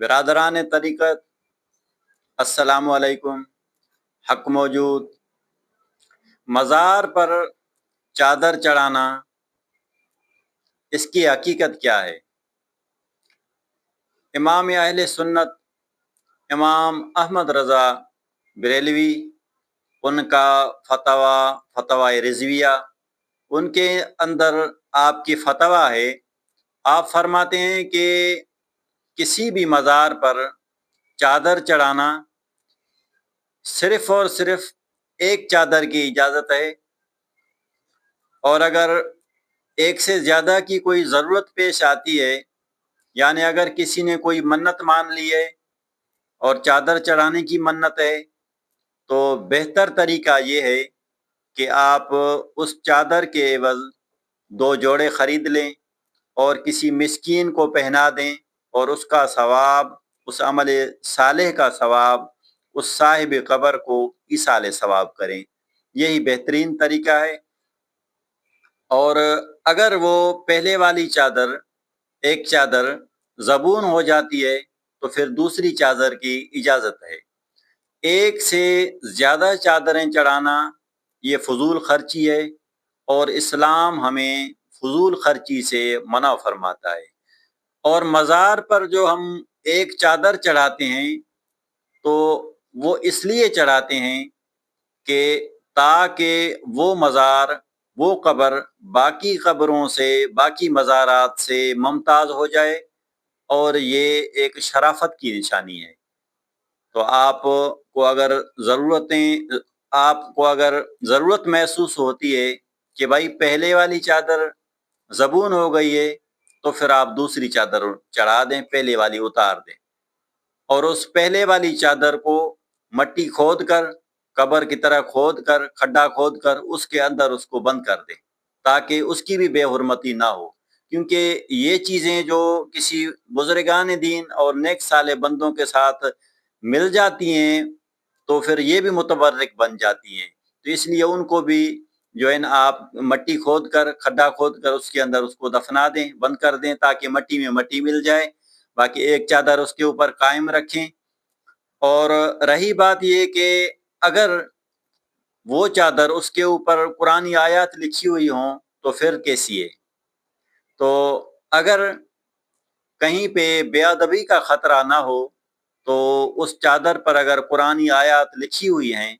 برادران طریقت، السلام علیکم۔ حق موجود، مزار پر چادر چڑھانا، اس کی حقیقت کیا ہے؟ امام اہل سنت امام احمد رضا بریلوی، ان کا فتویٰ رضویہ، ان کے اندر آپ کی فتویٰ ہے، آپ فرماتے ہیں کہ کسی بھی مزار پر چادر چڑھانا صرف اور صرف ایک چادر کی اجازت ہے، اور اگر ایک سے زیادہ کی کوئی ضرورت پیش آتی ہے، یعنی اگر کسی نے کوئی منت مان لی ہے اور چادر چڑھانے کی منت ہے، تو بہتر طریقہ یہ ہے کہ آپ اس چادر کے عوض 2 جوڑے خرید لیں اور کسی مسکین کو پہنا دیں، اور اس کا ثواب، اس عمل صالح کا ثواب اس صاحب قبر کو ایصال ثواب کریں۔ یہی بہترین طریقہ ہے۔ اور اگر وہ پہلے والی چادر، ایک چادر زبون ہو جاتی ہے، تو پھر دوسری چادر کی اجازت ہے۔ ایک سے زیادہ چادریں چڑھانا یہ فضول خرچی ہے، اور اسلام ہمیں فضول خرچی سے منع فرماتا ہے۔ اور مزار پر جو ہم ایک چادر چڑھاتے ہیں تو وہ اس لیے چڑھاتے ہیں کہ تاکہ وہ مزار، وہ قبر باقی قبروں سے، باقی مزارات سے ممتاز ہو جائے، اور یہ ایک شرافت کی نشانی ہے۔ تو آپ کو اگر ضرورت محسوس ہوتی ہے کہ بھائی پہلے والی چادر زبون ہو گئی ہے، تو پھر آپ دوسری چادر چڑھا دیں، پہلے والی اتار دیں، اور اس پہلے والی چادر کو مٹی کھود کر، قبر کی طرح کھود کر، کھڈا کھود کر اس کے اندر اس کو بند کر دیں، تاکہ اس کی بھی بے حرمتی نہ ہو۔ کیونکہ یہ چیزیں جو کسی بزرگان دین اور نیک صالح بندوں کے ساتھ مل جاتی ہیں تو پھر یہ بھی متبرک بن جاتی ہیں، تو اس لیے ان کو بھی جو ہے نا آپ مٹی کھود کر، کھڈا کھود کر اس کے اندر اس کو دفنا دیں، بند کر دیں، تاکہ مٹی میں مٹی مل جائے، باقی ایک چادر اس کے اوپر قائم رکھیں۔ اور رہی بات یہ کہ اگر وہ چادر اس کے اوپر قرآنی آیات لکھی ہوئی ہوں تو پھر کیسی ہے؟ تو اگر کہیں پہ بے ادبی کا خطرہ نہ ہو تو اس چادر پر اگر قرآنی آیات لکھی ہوئی ہیں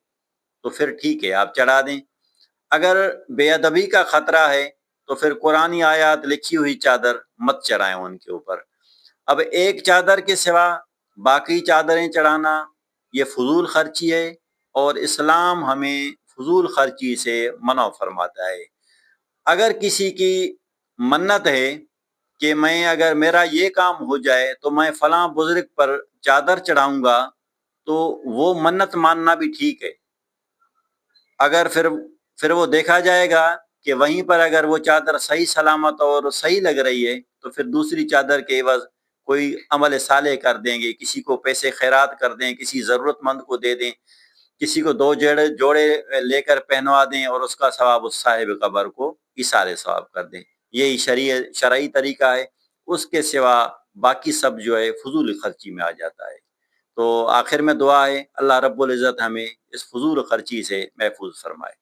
تو پھر ٹھیک ہے، آپ چڑھا دیں۔ اگر بے ادبی کا خطرہ ہے تو پھر قرآنی آیات لکھی ہوئی چادر مت چڑھائیں ان کے اوپر۔ اب ایک چادر کے سوا باقی چادریں چڑھانا یہ فضول خرچی ہے، اور اسلام ہمیں فضول خرچی سے منع فرماتا ہے۔ اگر کسی کی منت ہے کہ میں اگر میرا یہ کام ہو جائے تو میں فلاں بزرگ پر چادر چڑھاؤں گا، تو وہ منت ماننا بھی ٹھیک ہے۔ اگر پھر وہ دیکھا جائے گا کہ وہیں پر اگر وہ چادر صحیح سلامت اور صحیح لگ رہی ہے، تو پھر دوسری چادر کے عوض کوئی عمل صالح کر دیں گے، کسی کو پیسے خیرات کر دیں، کسی ضرورت مند کو دے دیں، کسی کو 2 جوڑے لے کر پہنوا دیں، اور اس کا ثواب اس صاحب قبر کو ایصال ثواب کر دیں۔ یہی شرعی طریقہ ہے۔ اس کے سوا باقی سب جو ہے فضول خرچی میں آ جاتا ہے۔ تو آخر میں دعا ہے اللہ رب العزت ہمیں اس فضول خرچی سے محفوظ فرمائے۔